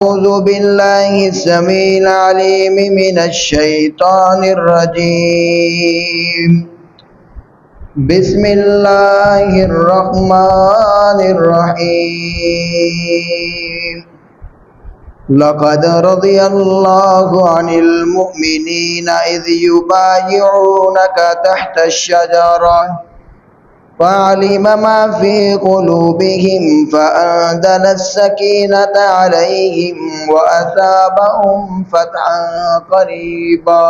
أعوذ بالله السميع العليم من الشيطان الرجيم. بسم الله الرحمن الرحيم. لقد رضي الله عن المؤمنين إذ يبايعونك تحت الشجرة فعلم ما في قلوبهم فأنزل السكينة عليهم وأثابهم فتحا قريبا.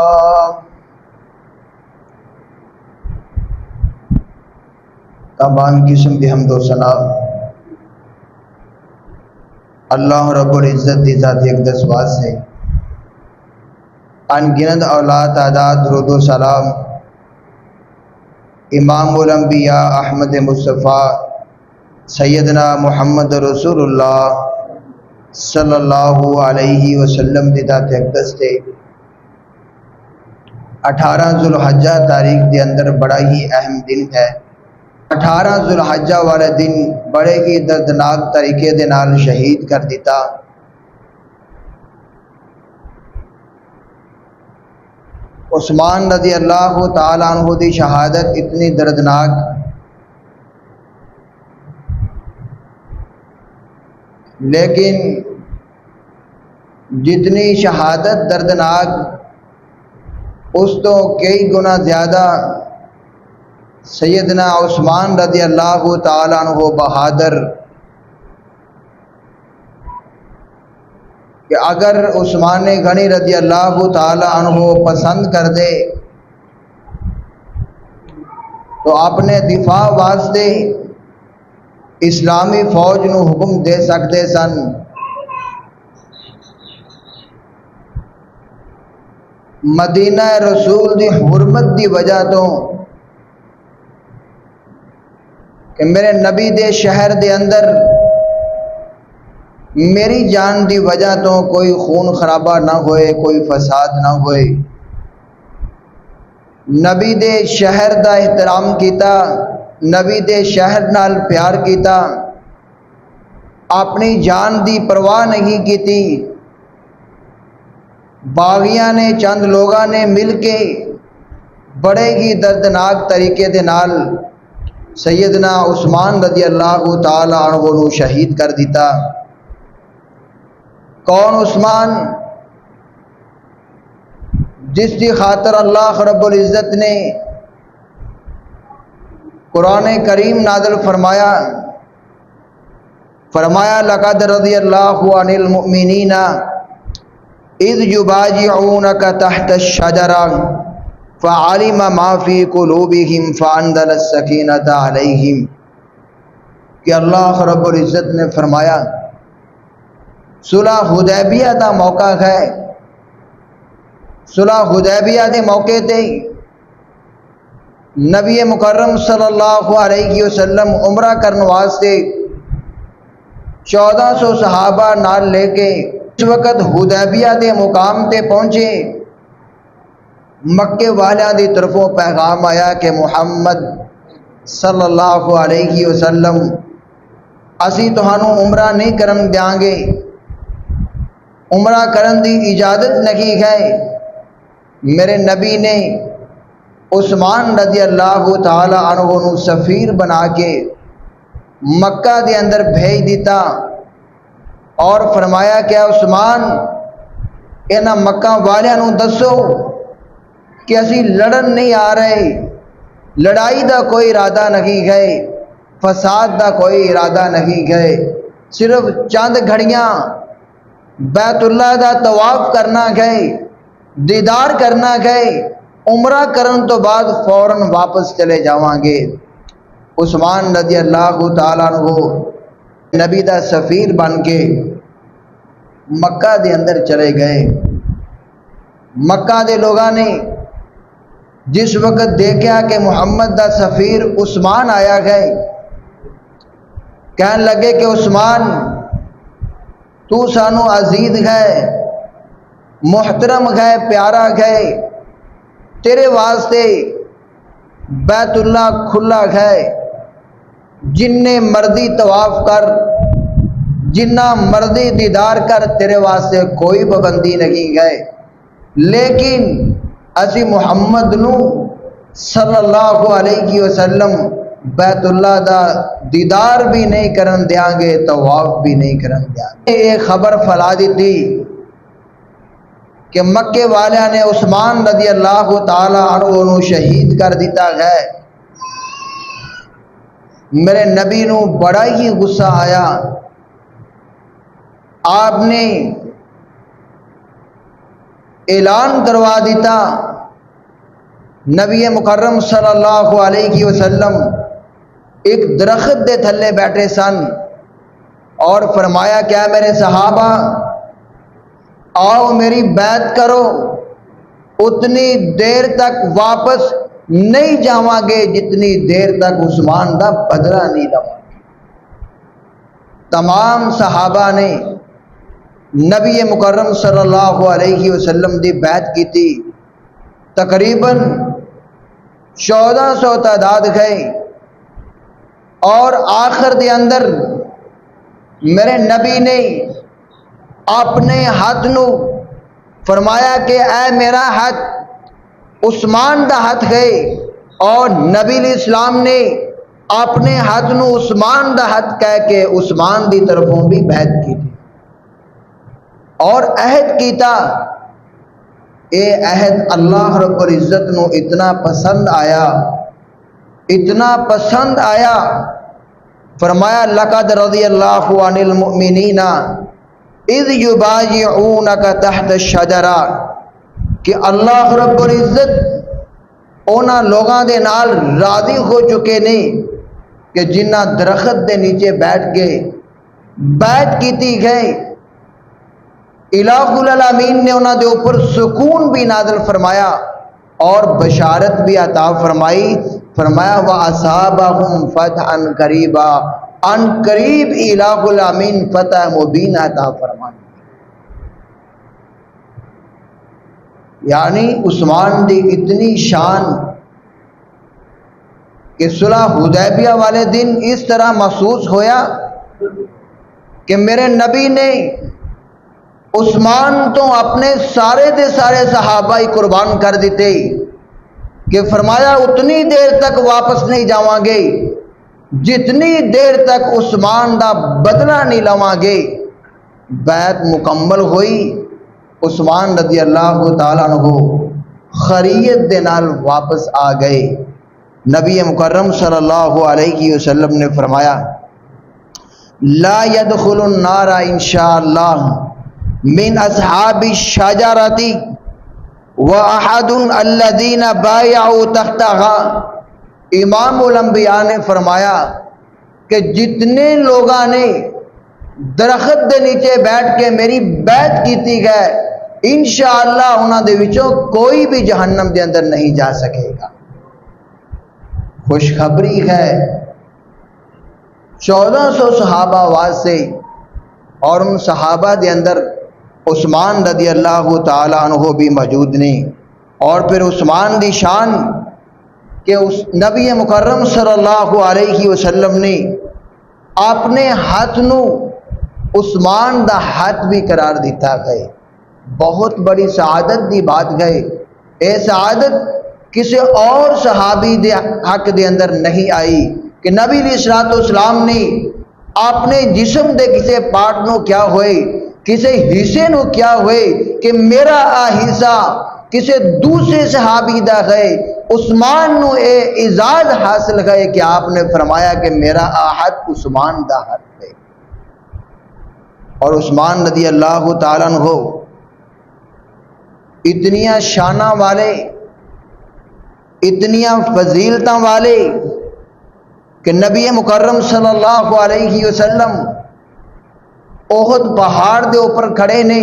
تمام قسم دی حمد و ثنا اللہ رب العزت دی ذات اقدس واسطے ان گنت اولاد تعداد درود و سلام امام الانبیاء احمد مصطفیٰ سیدنا محمد رسول اللہ صلی اللہ علیہ وسلم دی ذات اقدس تے 18 ذوالحجہ تاریخ دے اندر بڑا ہی اہم دن ہے۔ 18 ذوالحجہ والے دن بڑے ہی دردناک طریقے دے نال شہید کر دیتا۔ عثمان رضی اللہ تعالیٰ عنہ دی شہادت اتنی دردناک لیکن جتنی شہادت دردناک اس تو کئی گنا زیادہ سیدنا عثمان رضی اللہ تعالیٰ عنہ بہادر کہ اگر عثمان غنی رضی اللہ تعالی عنہ پسند کر دے تو اپنے دفاع واسطے اسلامی فوج نو حکم دے سکتے سن۔ مدینہ رسول دی حرمت دی وجہ تو کہ میرے نبی دے شہر دے اندر میری جان دی وجہ تو کوئی خون خرابہ نہ ہوئے، کوئی فساد نہ ہوئے، نبی دے شہر دا احترام کیتا، نبی دے شہر نال پیار کیتا، اپنی جان دی پرواہ نہیں کیتی۔ باغیاں نے چند لوگاں نے مل کے بڑے ہی دردناک طریقے دے نال سیدنا عثمان رضی اللہ تعالی عنہ نو شہید کر دیتا۔ کون عثمان؟ جس کی خاطر اللہ رب العزت نے قرآن کریم نازل فرمایا لقد رضی اللہ عن المؤمنین اذ یبایعونک تحت الشجرہ فعلم ما فی قلوبہم فانزل السکینۃ علیہم کہ اللہ رب العزت نے فرمایا صلح حدیبیہ دا موقع ہے۔ صلح حدیبیہ دے موقع تے نبی مکرم صلی اللہ علیہ وسلم عمرہ کرنے واسطے 1400 صحابہ نال لے کے اس وقت حدیبیہ دے مقام تے پہنچے۔ مکے والیاں دی طرفوں پیغام آیا کہ محمد صلی اللہ علیہ وسلم اسی تہانوں عمرہ نہیں کرن دیاں گے، عمرہ کرن دی اجازت نہیں ہے۔ میرے نبی نے عثمان رضی اللہ تعالی عنہ نو سفیر بنا کے مکہ دے اندر بھیج دیتا اور فرمایا کہ عثمان انہاں مکہ والیاں نو دسو کہ اسی لڑن نہیں آ رہے، لڑائی دا کوئی ارادہ نہیں گئے، فساد دا کوئی ارادہ نہیں گئے، صرف چند گھڑیاں بیت اللہ دا طواف کرنا گئے، دیدار کرنا گئے، عمرہ کرن تو بعد فوراً واپس چلے جاواں گے۔ عثمان رضی اللہ تعالیٰ عنہ نبی دا سفیر بن کے مکہ دے اندر چلے گئے۔ مکہ دے لوگاں نے جس وقت دیکھا کہ محمد دا سفیر عثمان آیا گئے، کہنے لگے کہ عثمان تو سانو عزیز ہے، محترم ہے، پیارا ہے، تیرے واسطے بیت اللہ کھلا ہے، جن نے مرضی طواف کر، جنہ مرضی دیدار کر تیرے واسطے کوئی پابندی نہیں ہے، لیکن اسی محمد نو صلی اللہ علیہ وسلم بیت اللہ دا دیدار بھی نہیں کرن دیاں گے، طواف بھی نہیں کرن دیاں گے۔ یہ خبر پھیلا دیتی کہ مکے والیاں نے عثمان رضی اللہ تعالی عنہ نو شہید کر دیتا ہے۔ میرے نبی نو بڑا ہی غصہ آیا، آپ نے اعلان کروا دیتا۔ نبی مکرم صلی اللہ علیہ وسلم ایک درخت دے تھلے بیٹھے سن اور فرمایا کیا میرے صحابہ آؤ میری بیعت کرو، اتنی دیر تک واپس نہیں جاواں گے جتنی دیر تک عثمان دا بدلہ نہیں لواں گے۔ تمام صحابہ نے نبی مکرم صلی اللہ علیہ وسلم دی بیعت کی تھی، تقریباً 1400 تعداد گئے، اور آخر دے اندر میرے نبی نے اپنے ہاتھ نو فرمایا کہ اے میرا ہاتھ عثمان دا ہاتھ گئے، اور نبی علیہ السلام نے اپنے ہاتھ نو عثمان دا ہاتھ کہہ کے عثمان دی طرفوں بھی بیعت کی تھی اور عہد کیتا۔ اے عہد اللہ رب العزت نو اتنا پسند آیا، اتنا پسند آیا، فرمایا لقد رضی اللہ عن المؤمنین اذ یبایعونک تحت الشجرہ، کہ اللہ رب العزت اونا لوگاں دے نال راضی ہو چکے نہیں کہ جنہ درخت دے نیچے بیٹھ گئے، بیعت کیتی گئے۔ الہ العالمین نے انہاں دے اوپر سکون بھی نازل فرمایا اور بشارت بھی عطا فرمائی، فرمایا وَأَصَابَهُمْ فَتْحًا قَرِيبًا، ان قریب الہ العالمین فتح مبین عطا فرمائی۔ یعنی عثمان دی اتنی شان کہ صلح حدیبیہ والے دن اس طرح محسوس ہویا کہ میرے نبی نے عثمان تو اپنے سارے دے سارے صحابہ ہی قربان کر دیتے کہ فرمایا اتنی دیر تک واپس نہیں جاواں گے جتنی دیر تک عثمان دا بدلہ نہیں لواں گے۔ بیعت مکمل ہوئی، عثمان رضی اللہ تعالیٰ عنہ خیریت دے نال واپس آ گئے۔ نبی مکرم صلی اللہ علیہ وسلم نے فرمایا لا يدخل النار انشاءاللہ من اصحاب الشجرۃ واحد الذین بایعوا تحتها۔ امام الانبیاء نے فرمایا کہ جتنے لوگاں نے درخت دے نیچے بیٹھ کے میری بیعت کیتی گئے، انشاءاللہ انہاں دے وچوں کوئی بھی جہنم دے اندر نہیں جا سکے گا۔ خوشخبری ہے 1400 صحابہ واسطے، اور ان صحابہ دے اندر عثمان رضی اللہ تعالی عنہ بھی موجود نہیں۔ اور پھر عثمان دی شان کہ نبی مکرم صلی اللہ علیہ وسلم نے اپنے ہاتھ نو عثمان دا ہاتھ بھی قرار دیتا گئے۔ بہت بڑی سعادت دی بات گئے، اے سعادت کسی اور صحابی دے حق دے اندر نہیں آئی کہ نبی علیہ السلام نے اپنے جسم دے کسی پارٹ نو کیا ہوئے، کسی حصے نو کیا ہوئے کہ میرا حصہ کسی دوسرے صحابی دا گئے، عثمان نو اے اعزاز حاصل گئے کہ آپ نے فرمایا کہ میرا ہاتھ عثمان دا ہاتھ ہے۔ اور عثمان رضی اللہ تعالیٰ عنہ اتنیاں شانہ والے، اتنیاں فضیلتاں والے کہ نبی مکرم صلی اللہ علیہ وسلم احد پہاڑ دے اوپر کھڑے نے،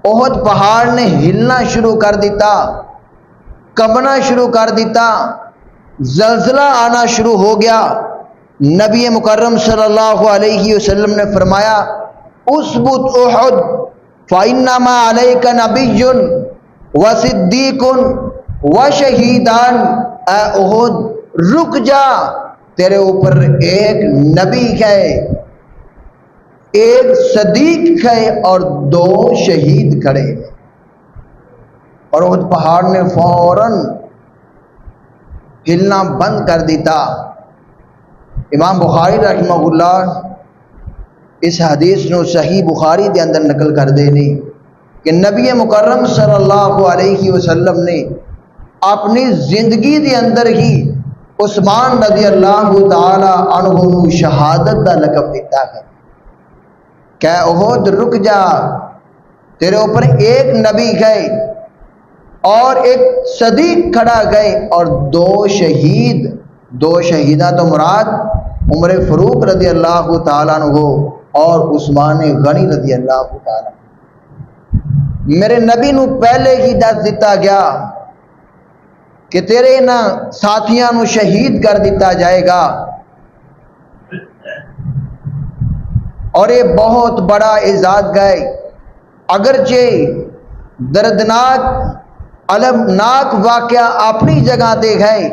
احد پہاڑ نے ہلنا شروع کر دیتا، کمبنا شروع کر دیتا، زلزلہ آنا شروع ہو گیا۔ نبی مکرم صلی اللہ علیہ وسلم نے فرمایا اثبت احد فإنما علیک نبی و صدیق و شہیدان، اے احد رک جا، تیرے اوپر ایک نبی ہے ایک صدیق گئے اور 2 شہید کھڑے، اور احد پہاڑ نے فوراً ہلنا بند کر دیتا۔ امام بخاری رحمہ اللہ اس حدیث نو صحیح بخاری دے اندر نقل کر دے نے کہ نبی مکرم صلی اللہ علیہ وسلم نے اپنی زندگی دے اندر ہی عثمان رضی اللہ تعالی عنہ نو شہادت دا لقب دیتا ہے کہ احد رک جا، تیرے اوپر ایک نبی گئے اور ایک صدیق کھڑا گئے اور 2 شہید، 2 شہیدہ تو مراد عمر فاروق رضی اللہ تعالیٰ عنہ اور عثمان غنی رضی اللہ تعالیٰ عنہ۔ میرے نبی نو پہلے ہی دس دیتا گیا کہ تیرے نہ ساتھیاں نو شہید کر دیتا جائے گا، اور یہ بہت بڑا اعزاز گئے، اگرچہ دردناک المناک واقعہ اپنی جگہ دے گئے،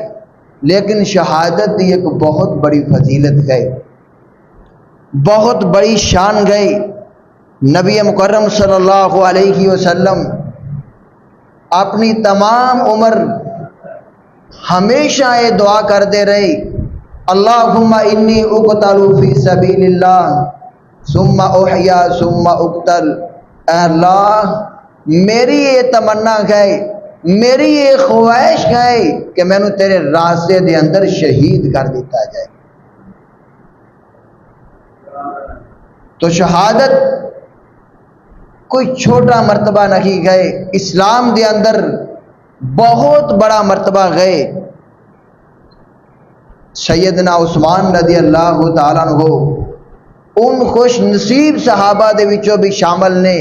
لیکن شہادت دی ایک بہت بڑی فضیلت گئے، بہت بڑی شان گئے۔ نبی مکرم صلی اللہ علیہ وسلم اپنی تمام عمر ہمیشہ یہ دعا کر دے رہے، اللہم انی اقتل فی سبیل اللہ ثم احیا ثم اقتل۔ اے اللہ میری یہ تمنا گئے، میری یہ خواہش گئے کہ میں نے تیرے راستے دے اندر شہید کر دیتا جائے۔ تو شہادت کوئی چھوٹا مرتبہ نہیں گئے، اسلام دے اندر بہت بڑا مرتبہ گئے۔ سیدنا عثمان رضی اللہ تعالیٰ عنہ ان خوش نصیب صحابہ دے وچوں بھی شامل نے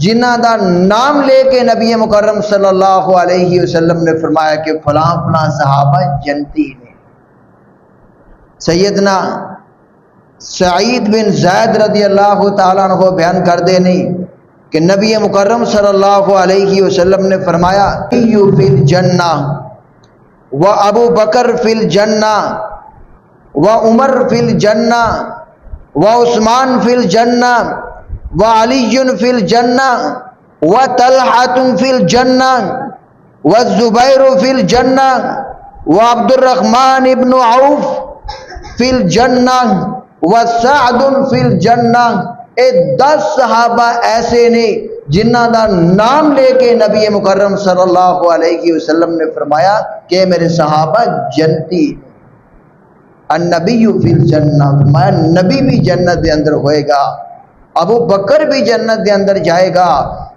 جنہ دا نام لے کے نبی مکرم صلی اللہ علیہ وسلم نے فرمایا کہ فلاں فلاں صحابہ جنتی نے۔ سیدنا سعید بن زید رضی اللہ تعالیٰ عنہ بیان کر دے نہیں کہ نبی مکرم صلی اللہ علیہ وسلم نے فرمایا ایو فی الجنہ و ابو بکر فی الجنہ و عمر فی الجنہ و عثمان فی الجنہ و علی فی الجنہ و طلحۃ فی الجنہ و الزبیر فی الجنہ و عبد الرحمن ابن عوف فی الجنہ و سعد فی الجنہ۔ اے 10 صحابہ ایسے نے جنہ دا نام لے کے نبی مکرم صلی اللہ علیہ وسلم نے فرمایا کہ میرے صحابہ جنتی۔ النبی فی الجنہ، فرمایا نبی بھی جنت دے اندر ہوئے گا، ابو بکر بھی جنت دے اندر جائے گا،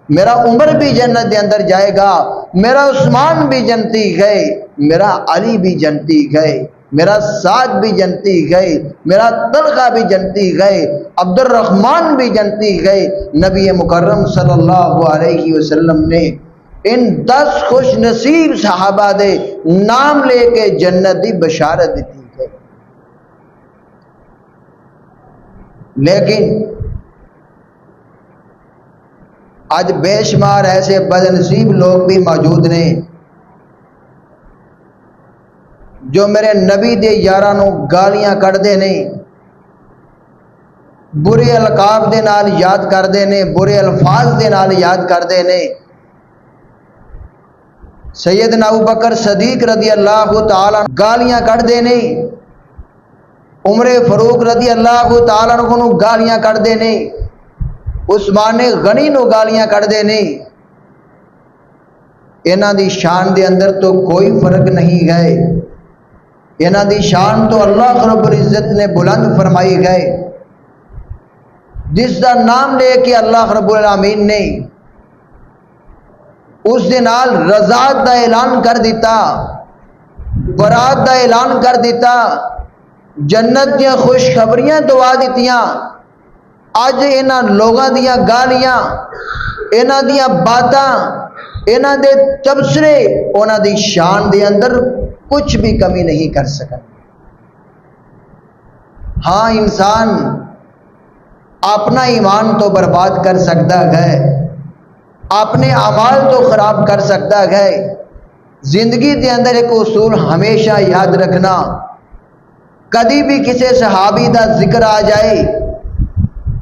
میرا عمر بھی جنت دے اندر جائے گا، میرا عثمان بھی جنتی گئے، میرا علی بھی جنتی گئے، میرا سعد بھی جنتی گئے، میرا طلحہ بھی جنتی گئے، عبد الرحمن بھی جنتی گئے۔ نبی مکرم صلی اللہ علیہ وسلم نے ان 10 خوش نصیب صحابہ دے نام لے کے جنت دی بشارت دیتی گئی۔ لیکن آج بے شمار ایسے بدنصیب لوگ بھی موجود نے جو میرے نبی دے یاراں نو گالیاں کٹ دے نے، برے القاب دے نال یاد کر دے نے، برے الفاظ دے نال یاد کر دے نے۔ سیدنا ابو بکر صدیق رضی اللہ تعالیٰ گالیاں کٹ دے نے، عمر فاروق رضی اللہ تعالیٰ نو گالیاں کٹ دے نے، عثمان غنی نو گالیاں کٹ دے نے۔ انہاں دی شان دے اندر تو کوئی فرق نہیں گئے، انہاں دی شان تو اللہ رب العزت نے بلند فرمائی گئے، جس دا نام لے کے اللہ رب العالمین نے اس دے نال رضاعت دا اعلان کر دیتا، برات دا اعلان کر دیتا، جنت دیا خوشخبریاں دعا دیتیاں۔ اج انہاں لوگاں دیاں گالیاں، انہاں دیاں باتاں، انہاں دے تبصرے انہاں دی شان دے اندر کچھ بھی کمی نہیں کر سکن۔ ہاں انسان اپنا ایمان تو برباد کر سکتا ہے، اپنے اعمال تو خراب کر سکتا ہے۔ زندگی دے اندر ایک اصول ہمیشہ یاد رکھنا، کدی بھی کسی صحابی دا ذکر آ جائے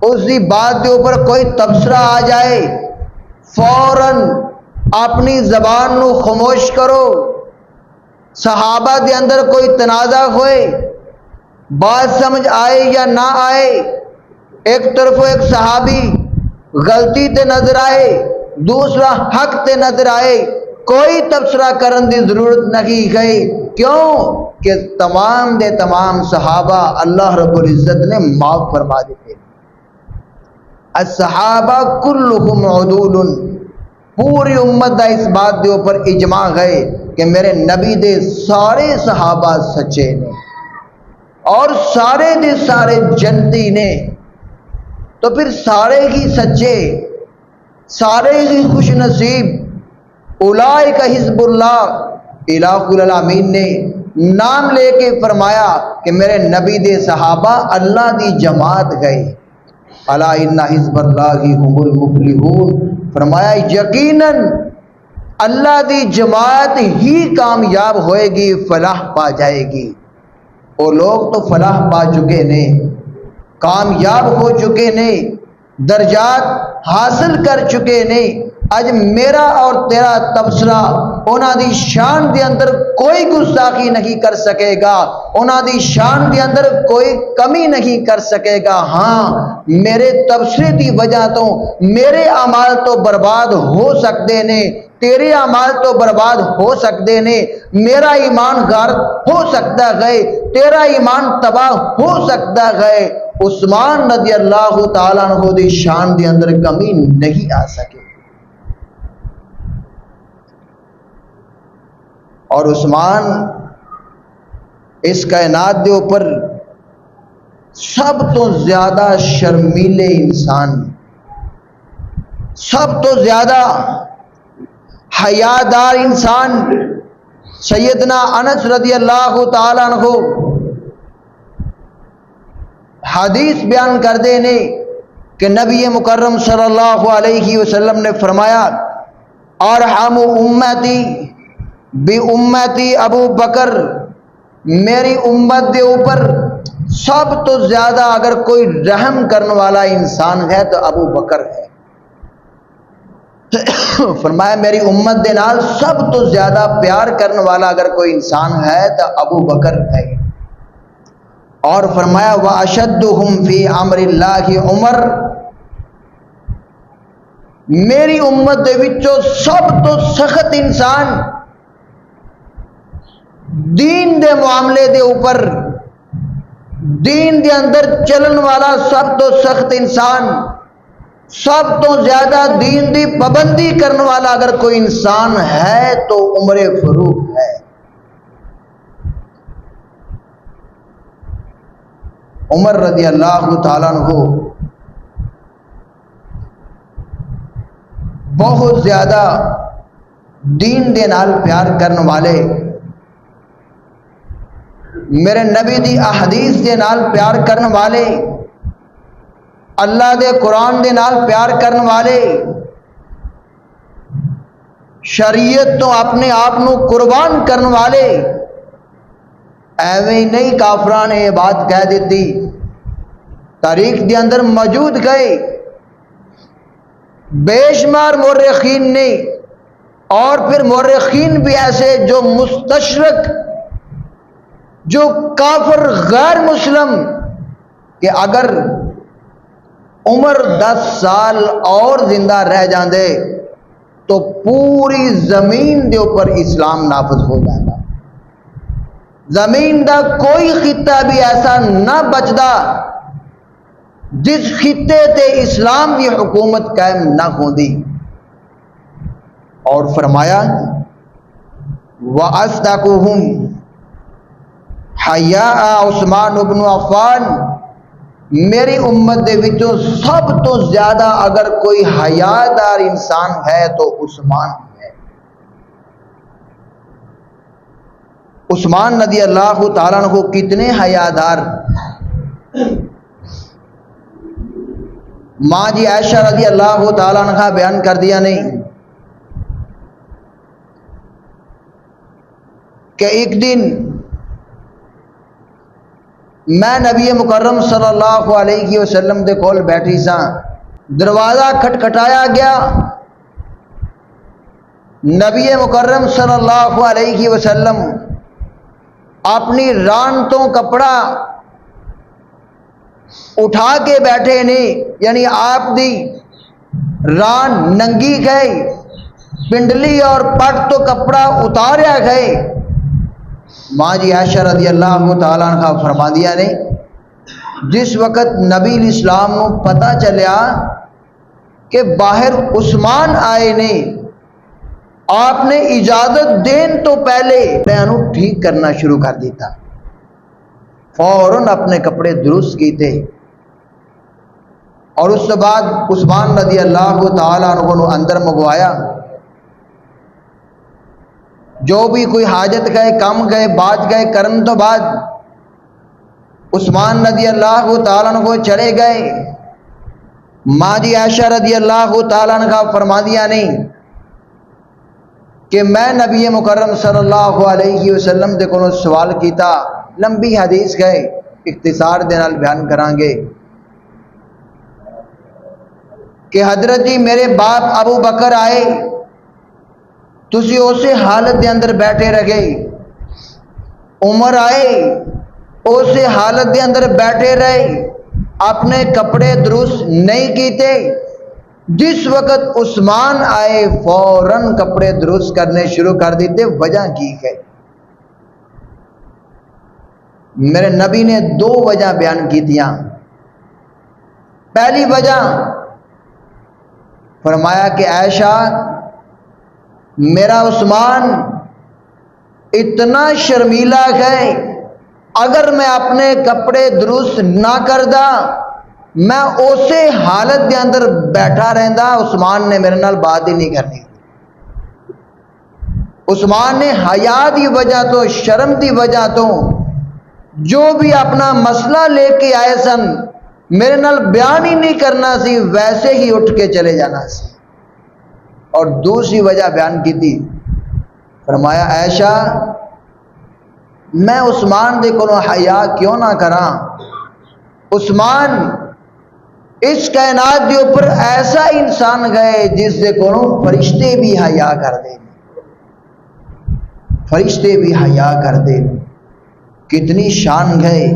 اسی بات کے اوپر کوئی تبصرہ آ جائے فوراً اپنی زبان نو خاموش کرو. صحابہ دے اندر کوئی تنازع ہوئے، بات سمجھ آئے یا نہ آئے، ایک طرف ایک صحابی غلطی تے نظر آئے، دوسرا حق تے نظر آئے، کوئی تبصرہ کرن دی ضرورت نہیں گئی. کیوں کہ تمام دے تمام صحابہ اللہ رب العزت نے معاف فرما دیتے. الصحابہ کلہم عدول، پوری امت دا اس بات دے اوپر اجماع گئے کہ میرے نبی دے سارے صحابہ سچے نے اور سارے دے سارے جنتی نے. تو پھر سارے ہی سچے، سارے ہی خوش نصیب، اولئک حزب اللہ. الہ العالمین نے نام لے کے فرمایا کہ میرے نبی دے صحابہ اللہ دی جماعت گئے. الا ان حزب اللہ هم المفلحون، فرمایا یقیناً اللہ دی جماعت ہی کامیاب ہوئے گی، فلاح پا جائے گی. وہ لوگ تو فلاح پا چکے نے، کامیاب ہو چکے نے، درجات حاصل کر چکے نے. اج میرا اور تیرا تبصرہ انہاں دی شان دے اندر کوئی گستاخی نہیں کر سکے گا، انہاں دی شان دے اندر کوئی کمی نہیں کر سکے گا. ہاں میرے تبصرے دی وجہ تو میرے اعمال تو برباد ہو سکتے نے، تیرے اعمال تو برباد ہو سکتے نے، میرا ایمان غارت ہو سکتا ہے، تیرا ایمان تباہ ہو سکتا ہے. عثمان رضی اللہ تعالیٰ عنہ دی شان دے اندر کمی نہیں آ سکے. اور عثمان اس کائنات دے اوپر سب تو زیادہ شرمیلے انسان، سب تو زیادہ حیادار انسان سیدنا انس رضی اللہ تعالیٰ عنہ حدیث بیان کر دینے کہ نبی مکرم صلی اللہ علیہ وسلم نے فرمایا ارحم امتی بی امتی ابو بکر، میری امت دے اوپر سب تو زیادہ اگر کوئی رحم کرنے والا انسان ہے تو ابو بکر ہے. فرمایا میری امت دے نال سب تو زیادہ پیار کرنے والا اگر کوئی انسان ہے تو ابو بکر ہے. اور فرمایا وَأَشَدُّهُمْ فِي أَمْرِ اللَّهِ عمر، میری امت دے وچوں سب تو سخت انسان دین دے معاملے دے اوپر، دین دے اندر چلن والا سب تو سخت انسان، سب تو زیادہ دین دی پابندی کرنے والا اگر کوئی انسان ہے تو عمر فاروق ہے. عمر رضی اللہ تعالیٰ عنہ بہت زیادہ دین دے نال پیار کرنے والے، میرے نبی دی احادیث دے نال پیار کرنے والے، اللہ دے قرآن دے نال پیار کرنے والے، شریعت تو اپنے آپ نو قربان کرنے والے. ایویں نہیں کافران نے یہ بات کہہ دیتی، تاریخ دے اندر موجود گئے بے شمار مورخین نے، اور پھر مورخین بھی ایسے جو مستشرق، جو کافر غیر مسلم، کہ اگر عمر 10 سال اور زندہ رہ جاندے تو پوری زمین دے اوپر اسلام نافذ ہو جاتا. زمین دا کوئی خطہ بھی ایسا نہ بچدا جس خطے تے اسلام کی حکومت قائم نہ ہوندی. اور فرمایا وَأَصْدَقُهُمْ حیاء عثمان بن عفان، میری امت دے وچوں سب تو زیادہ اگر کوئی حیادار انسان ہے تو عثمان ہے. عثمان رضی اللہ تعالیٰ عنہ کتنے حیادار. ماں جی عائشہ رضی اللہ تعالیٰ عنہ بیان کر دیا نہیں کہ ایک دن میں نبی مکرم صلی اللہ علیہ وسلم دے کول بیٹھی سا، دروازہ کھٹکھٹایا گیا، نبی مکرم صلی اللہ علیہ وسلم اپنی ران تو کپڑا اٹھا کے بیٹھے نے، یعنی آپ دی ران ننگی گئے، پنڈلی اور پٹ تو کپڑا اتاریا گئے۔ ماں جی عائشہ رضی اللہ تعالیٰ عنہ فرما دیا نے جس وقت نبی الاسلام کو پتہ چلیا کہ باہر عثمان آئے نے، آپ نے اجازت دین تو پہلے انہوں ٹھیک کرنا شروع کر دیتا، فوراً اپنے کپڑے درست کیتے، اور اس کے بعد عثمان رضی اللہ تعالیٰ عنہ کو اندر منگوایا، جو بھی کوئی حاجت گئے کم گئے بات گئے کرن تو بعد عثمان رضی اللہ تعالیٰ عنہ کو چلے گئے۔ ماں جی عائشہ رضی اللہ تعالیٰ عنہ کا فرما دیا نہیں کہ میں نبی مکرم صلی اللہ علیہ وسلم دے کو سوال کیتا، لمبی حدیث گئے اختصار دے نال بیان کران گے کہ حضرت جی میرے باپ ابو بکر آئے، تسی اسے حالت دے اندر بیٹھے رہے، عمر آئے اسے حالت دے اندر بیٹھے رہے، اپنے کپڑے درست نہیں کیتے، جس وقت عثمان آئے فوراً کپڑے درست کرنے شروع کر دیتے۔ وجہ کی ہے؟ میرے نبی نے دو وجہ بیان کی دیا۔ پہلی وجہ فرمایا کہ عائشہ میرا عثمان اتنا شرمیلا ہے، اگر میں اپنے کپڑے درست نہ کردا میں اسی حالت کے اندر بیٹھا رہندا، عثمان نے میرے نال بات ہی نہیں کرنی۔ عثمان نے حیا دی وجہ تو شرم دی وجہ تو جو بھی اپنا مسئلہ لے کے آئے سن میرے نال بیان ہی نہیں کرنا سی، ویسے ہی اٹھ کے چلے جانا سی۔ اور دوسری وجہ بیان کی تھی، فرمایا عائشہ میں عثمان دے کو حیا کیوں نہ کراں؟ عثمان اس کائنات کے اوپر ایسا انسان گئے جس دے کو فرشتے بھی حیا کر دے، فرشتے بھی حیا کر دے۔ کتنی شان گئے،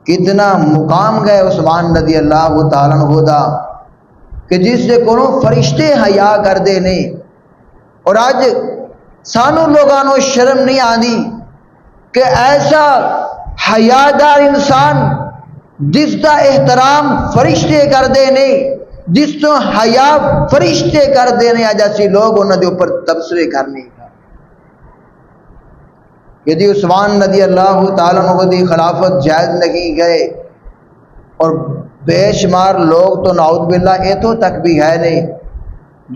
کتنا مقام گئے عثمان رضی اللہ تعالیٰ عنہ دا کہ جس سے کو فرشتے حیا کر دے نے۔ اور آج سانو لوگانو شرم نہیں آندی کہ ایسا حیادار انسان جس کا احترام فرشتے کر دے نے، جس تو حیا فرشتے کر دے نے، آج ایسی لوگ انہوں نے اوپر تبصرے کرنے کا کہ جی عثمان رضی اللہ تعالیٰ عنہ دی خلافت جائز نہیں گئے، اور بے شمار لوگ تو نعوذ باللہ ایتھوں تک بھی ہے نہیں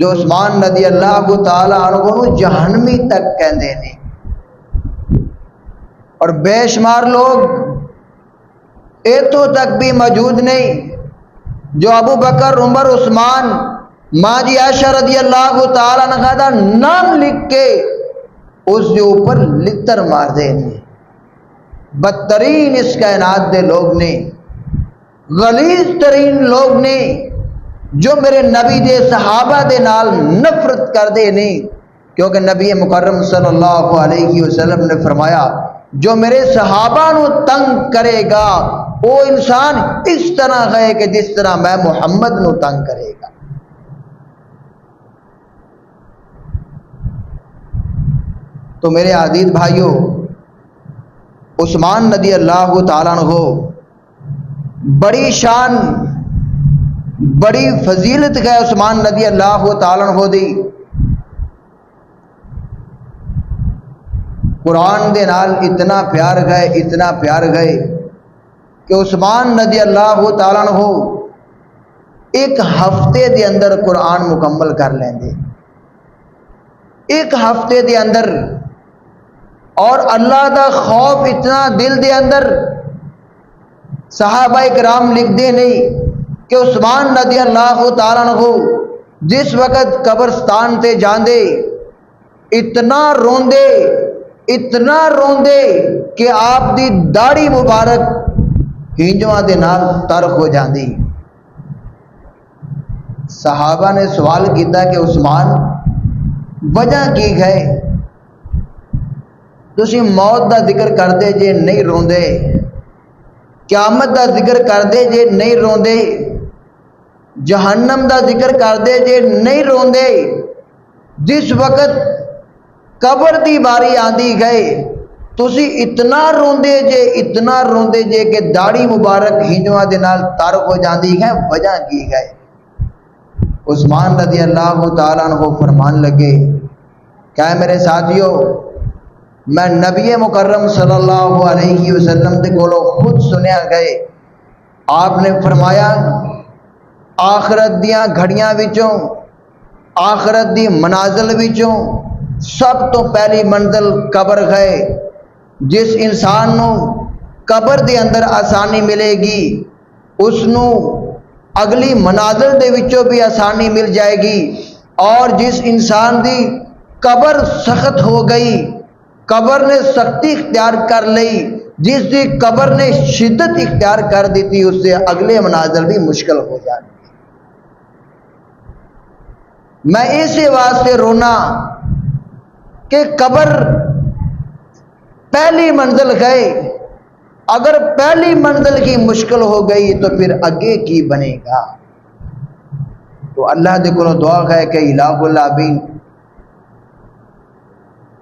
جو عثمان رضی اللہ تعالیٰ عنہ جہنمی تک کہندے نے، اور بے شمار لوگ ایتھوں تک بھی موجود نہیں جو ابو بکر عمر عثمان ماں جی عائشہ رضی اللہ تعالیٰ عنہ دا نام لکھ کے اس کے اوپر لتر مار دے نے۔ بدترین اس کائنات دے لوگ نے، غلیظ ترین لوگ نے جو میرے نبی دے صحابہ دے نال نفرت کر دے نہیں، کیونکہ نبی مکرم صلی اللہ علیہ وسلم نے فرمایا جو میرے صحابہ نو تنگ کرے گا وہ انسان اس طرح ہے کہ جس طرح میں محمد نو تنگ کرے گا۔ تو میرے عزیز بھائیوں، عثمان رضی اللہ تعالیٰ عنہ بڑی شان بڑی فضیلت ہے عثمان رضی اللہ تعالیٰ عنہ دی۔ قرآن دے نال اتنا پیار گئے، اتنا پیار گئے کہ عثمان رضی اللہ تعالیٰ عنہ ایک ہفتے دے اندر قرآن مکمل کر لیں دے، ایک ہفتے دے اندر۔ اور اللہ دا خوف اتنا دل دے اندر، صحابہ کرام لکھ دے نہیں کہ عثمان رضی اللہ تعالیٰ عنہ جس وقت قبرستان تے جاندے اتنا روندے اتنا روندے کہ آپ دی داڑھی مبارک ہینجواں دے نال ترک ہو جاندی۔ صحابہ نے سوال کیتا کہ عثمان وجہ کی گئے؟ تسی موت دا ذکر کردے جے نہیں روندے، قیامت دا ذکر کردے جے نہیں روندے، جہنم دا ذکر کردے جے نہیں روندے، جس وقت قبر دی باری آندی گئے تسی اتنا روندے جے کہ داڑھی مبارک ہینجواں دے نال تارک ہو جاندی ہے، وجہ کی گئے؟ عثمان رضی اللہ تعالیٰ عنہ فرمان لگے کہ اے میرے ساتھیو، میں نبی مکرم صلی اللہ علیہ وسلم دے کولو خود سنیا گئے، آپ نے فرمایا آخرت دیاں گھڑیاں وچوں، آخرت دی منازل وچوں سب تو پہلی منزل قبر گئے۔ جس انسان نو قبر دے اندر آسانی ملے گی اس نو اگلی منازل دے وچوں بھی آسانی مل جائے گی، اور جس انسان دی قبر سخت ہو گئی، قبر نے سختی اختیار کر لئی، جس دی قبر نے شدت اختیار کر دی تھی، اس سے اگلے منازل بھی مشکل ہو جاتی۔ میں اسی واسطے رونا کہ قبر پہلی منزل گئے، اگر پہلی منزل کی مشکل ہو گئی تو پھر آگے کی بنے گا؟ تو اللہ دے کو دعا ہے کہ الہ العالمین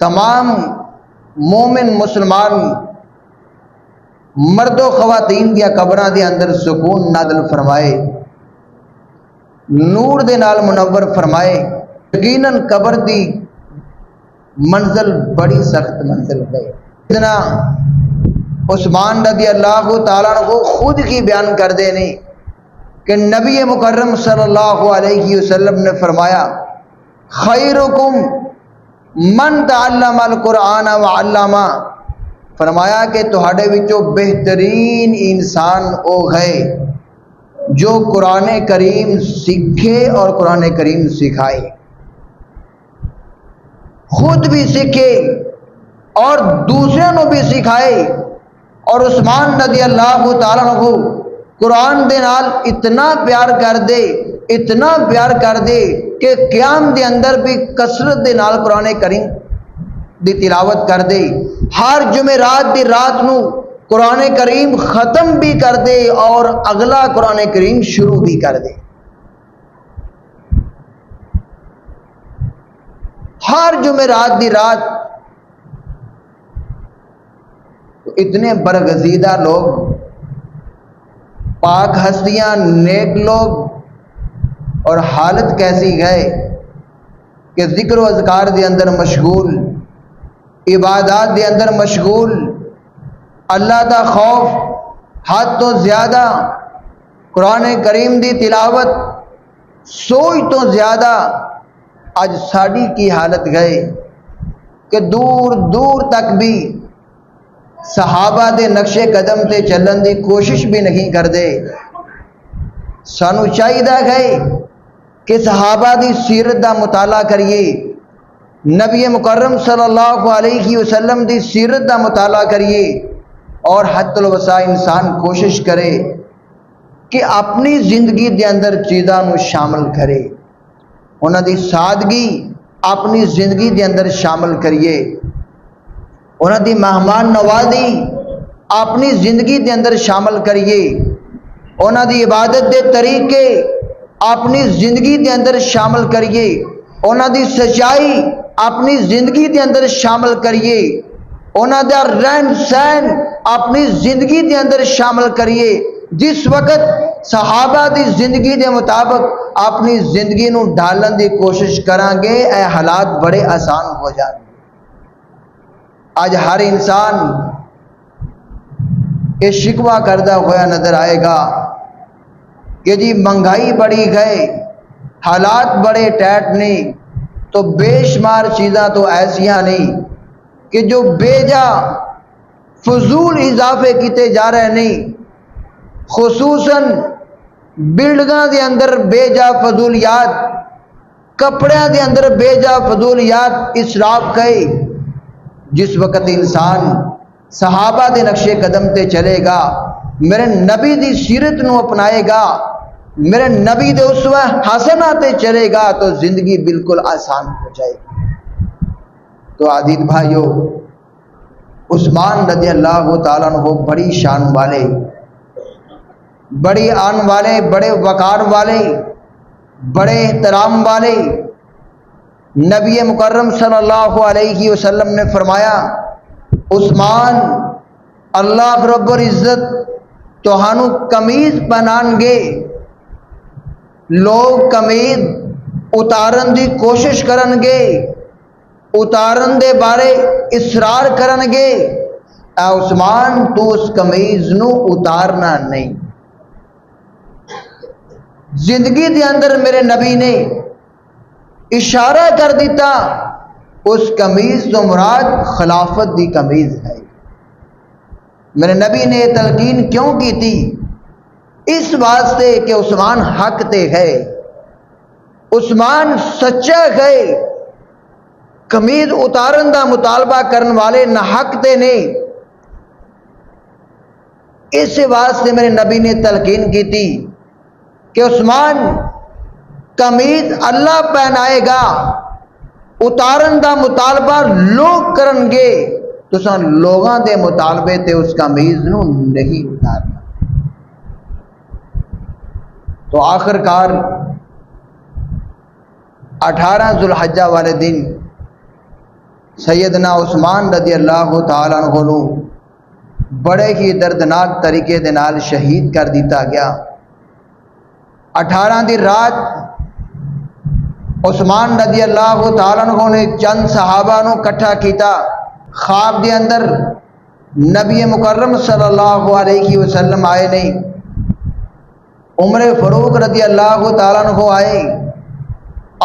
تمام مومن مسلمان مرد و خواتین دیا قبراں دے اندر سکون نازل فرمائے، نور دے نال منور فرمائے۔ یقیناً قبر دی منزل بڑی سخت منزل ہے۔ اتنا عثمان رضی اللہ تعالیٰ عنہ خود کی بیان کر دے نہیں کہ نبی مکرم صلی اللہ علیہ وسلم نے فرمایا خیرکم من تعلم القرآن وعلمہ، فرمایا کہ تہاڈے وچوں بہترین انسان او ہے جو قرآن کریم سیکھے اور قرآن کریم سکھائے، خود بھی سیکھے اور دوسرے نو بھی سکھائے۔ اور عثمان رضی اللہ تعالیٰ عنہ قرآن دے نال اتنا پیار کر دے، اتنا پیار کر دے کہ قیام دے اندر بھی کثرت دے نال قرآن کریم دی تلاوت کر دے، ہر جمعرات دی رات نو قرآن کریم ختم بھی کر دے اور اگلا قرآن کریم شروع بھی کر دے۔ ہر جمعرات دی رات اتنے برگزیدہ لوگ، پاک ہستیاں، نیک لوگ، اور حالت کیسی گئے کہ ذکر و اذکار دے اندر مشغول، عبادات دے اندر مشغول، اللہ دا خوف حد تو زیادہ، قرآن کریم دی تلاوت سوچ تو زیادہ۔ آج ساڑی کی حالت گئے کہ دور دور تک بھی صحابہ دے نقش قدم تے چلن دی کوشش بھی نہیں کر دے۔ سانو چاہیے گئے کہ صحابہ دی سیرت دا مطالعہ کریے، نبی مکرم صلی اللہ علیہ وسلم دی سیرت دا مطالعہ کریے، اور حد الوسع انسان کوشش کرے کہ اپنی زندگی دے اندر چیزاں نو شامل کرے، انہاں دی سادگی اپنی زندگی دے اندر شامل کریے، انہاں دی مہمان نوازی اپنی زندگی دے اندر شامل کریے، انہاں دی عبادت دے طریقے اپنی زندگی دے اندر شامل کریے، انہاں دی سچائی اپنی زندگی دے اندر شامل کریے، انہاں دا رہن سہن اپنی زندگی دے اندر شامل کریے۔ جس وقت صحابہ دی زندگی دے مطابق اپنی زندگی نو ڈھالن دی کوشش کریں گے، اے حالات بڑے آسان ہو جائیں گے۔ آج ہر انسان یہ شکوہ کردہ ہوا نظر آئے گا کہ جی مہنگائی بڑی گئے، حالات بڑے ٹائٹ نہیں، تو بے شمار چیزاں تو ایسیاں نہیں کہ جو بے جا فضول اضافے کیتے جا رہے نہیں، خصوصاً بلڈنگاں دے اندر بے جا فضولیات، کپڑیاں دے اندر بے جا فضولیات اسراف کئے، جس وقت انسان صحابہ دے نقش قدم تے چلے گا، میرے نبی دی سیرت نو اپنائے گا، میرے نبی دے اسوہ حسنہ تے چلے گا تو زندگی بالکل آسان ہو جائے گی۔ تو عزیز بھائیو، عثمان رضی اللہ تعالیٰ عنہ بڑی شان والے، بڑی آن والے، بڑے وقار والے، بڑے احترام والے، نبی مکرم صلی اللہ علیہ وسلم نے فرمایا عثمان اللہ رب العزت توہانو کمیز پہنان گے، لوگ کمیز اتارن دی کوشش کرن گے، اتارن دے بارے اصرار کرن گے، اے عثمان تو اس کمیز نو اتارنا نہیں۔ زندگی دے اندر میرے نبی نے اشارہ کر دیتا اس کمیز تو مراد خلافت دی کمیز ہے۔ میرے نبی نے تلقین کیوں کی تھی؟ اس واسطے کہ عثمان حق تے ہے، عثمان سچا ہے، کمیز اتارن دا مطالبہ کرن والے نہ حق تے نے۔ اس واسطے میرے نبی نے تلقین کی تھی کہ عثمان کمیز اللہ پہنائے گا، اتارن دا مطالبہ لوگ کرن گے، تو سن لوگاں دے مطالبے تے اس کمیز نو نہیں اتارنا۔ تو آخر کار 18 ذوالحجہ والے دن سیدنا عثمان رضی اللہ تعالیٰ عنہ نو بڑے ہی دردناک طریقے دے نال شہید کر دیتا گیا۔ 18 دی رات عثمان رضی اللہ تعالیٰ عنہ نے چند صحابہ نو کٹھا کیتا، خواب دے اندر نبی مکرم صلی اللہ علیہ وسلم آئے نہیں، عمر فاروق رضی اللہ تعالیٰ عنہ آئے،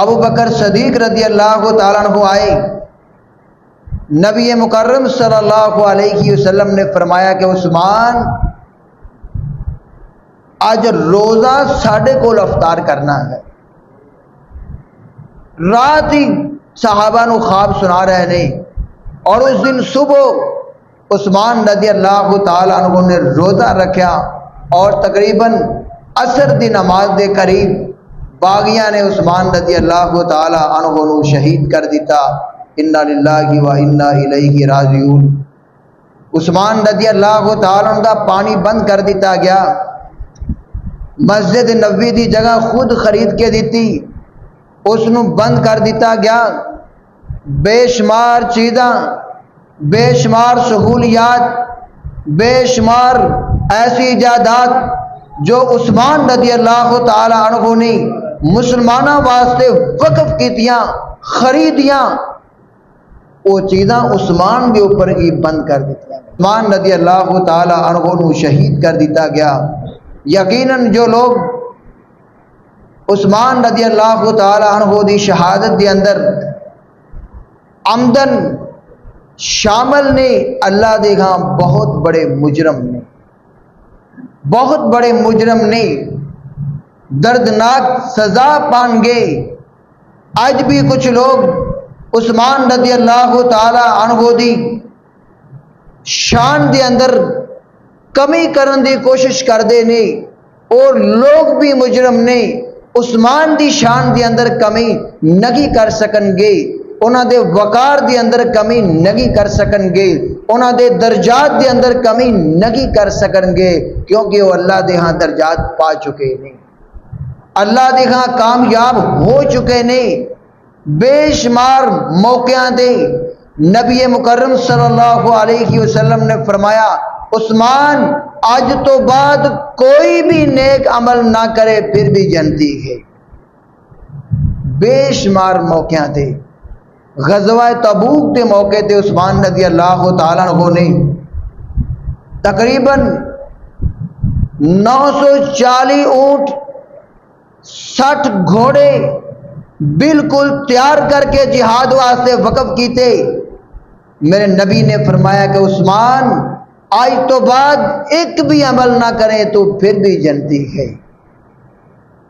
ابو بکر صدیق رضی اللہ تعالیٰ عنہ آئے۔ نبی مکرم صلی اللہ علیہ وسلم نے فرمایا کہ عثمان آج روزہ ساڑھے کو افطار کرنا ہے۔ رات ہی صحابہ نو خواب سنا رہے نے، اور اس دن صبح عثمان رضی اللہ تعالیٰ عنہ نے روزہ رکھا، اور تقریباً عصر دی نماز دے قریب باغیاں نے عثمان رضی اللہ تعالیٰ عنہ نو شہید کر دیتا۔ انا للہ و انا الیہ راجعون۔ عثمان رضی اللہ تعالیٰ عنہ دا پانی بند کر دیتا گیا، مسجد نبوی دی جگہ خود خرید کے دیتی، اس نو بند کر دیتا گیا۔ بے شمار چیزاں، بے شمار سہولیات، بے شمار ایسی ایجادات جو عثمان رضی اللہ تعالی عنہ نے مسلمانوں واسطے وقف کیتیاں، خریدیاں، وہ چیزاں عثمان کے اوپر ہی بند کر دیتیاں۔ عثمان رضی اللہ تعالی عنہ نو شہید کر دیتا گیا۔ یقیناً جو لوگ عثمان رضی اللہ تعالی عنہ دی شہادت دے اندر عمدن شامل نے، اللہ دے ہاں بہت بڑے مجرم نے، بہت بڑے مجرم نے، دردناک سزا پان گے۔ آج بھی کچھ لوگ عثمان رضی اللہ تعالی عنہ دی شان دے اندر کمی کرن دی کوشش کر دے نے، اور لوگ بھی مجرم نے، عثمان دی شان دے اندر کمی نہیں کر سکن گے، انہاں دے وقار دے اندر کمی نہیں کر سکن گے، انہاں دے درجات دے اندر کمی نہیں کر سکن گے، کیونکہ وہ اللہ دے ہاں درجات پا چکے نہیں، اللہ دے ہاں کامیاب ہو چکے نہیں۔ بے شمار موقعوں دے نبی مکرم صلی اللہ علیہ وسلم نے فرمایا عثمان آج تو بعد کوئی بھی نیک عمل نہ کرے پھر بھی جنتی ہے۔ بے شمار موقعوں دے، غزوہ تبوک کے موقع تے عثمان رضی اللہ تعالیٰ عنہ نے تقریباً 940 اونٹ، 60 گھوڑے بالکل تیار کر کے جہاد واسطے وقف کیتے۔ میرے نبی نے فرمایا کہ عثمان آج تو بعد ایک بھی عمل نہ کریں تو پھر بھی جنتی ہے۔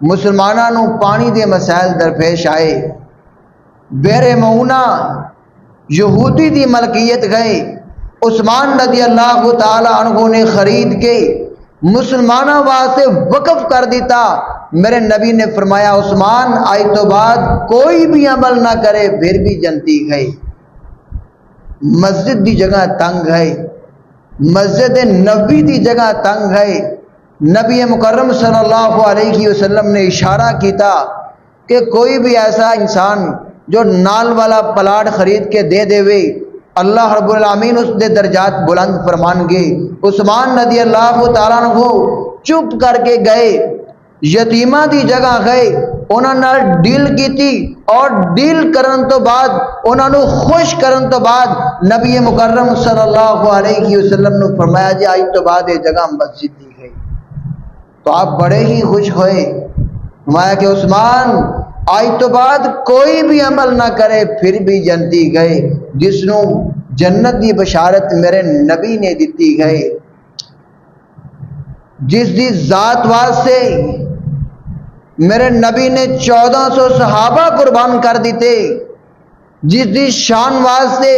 مسلمانوں پانی دے مسائل درپیش آئے، بیر معونہ یہودی دی ملکیت گئے عثمان رضی اللہ تعالی عنہ نے خرید کے مسلمانوں واسطے وقف کر دیتا. میرے نبی نے فرمایا عثمان آج تو بعد کوئی بھی عمل نہ کرے پھر بھی جنتی ہے. مسجد دی جگہ تنگ ہے, مسجد نبی دی جگہ تنگ ہے. نبی مکرم صلی اللہ علیہ وسلم نے اشارہ کیتا کہ کوئی بھی ایسا انسان جو نال والا پلاٹ خرید کے دے دے وے اللہ رب العالمین اس دے درجات بلند فرمان گے. عثمان رضی اللہ تعالیٰ عنہ چپ کر کے گئے, یتیمہ دی جگہ گئے, انہاں نال ڈیل کیتی اور ڈیل کرن تو بعد انہاں نو خوش کرن تو بعد نبی مکرم صلی اللہ علیہ وسلم نے فرمایا جی آج تو بعد یہ جگہ مسجد دی گئی. تو آپ بڑے ہی خوش ہوئے, فرمایا کہ عثمان آج تو بعد کوئی بھی عمل نہ کرے پھر بھی جنتی گئے, جس نو جنت دی بشارت میرے نبی نے دیتی گئے, جس دی ذات واسطے میرے نبی نے 1400 صحابہ قربان کر دیتے, جس دی شان واسطے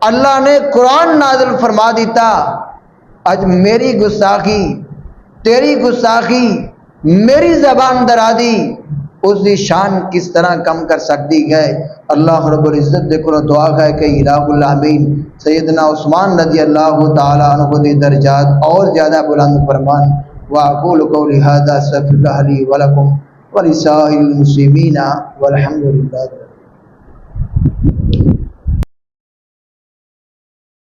اللہ نے قرآن نازل فرما دیتا. آج میری گستاخی تیری گستاخی میری زبان درا دی, اس دی شان کس طرح کم کر سکتی ہے. اللہ رب العزت دیکھو دعا ہے کہ الہ العالمین سیدنا عثمان رضی اللہ تعالی عنہ دی درجات اور زیادہ بلند فرمان. واقول قولی ھذا استغفر اللہ لی ولکم ولسائر المسلمین والحمد للہ.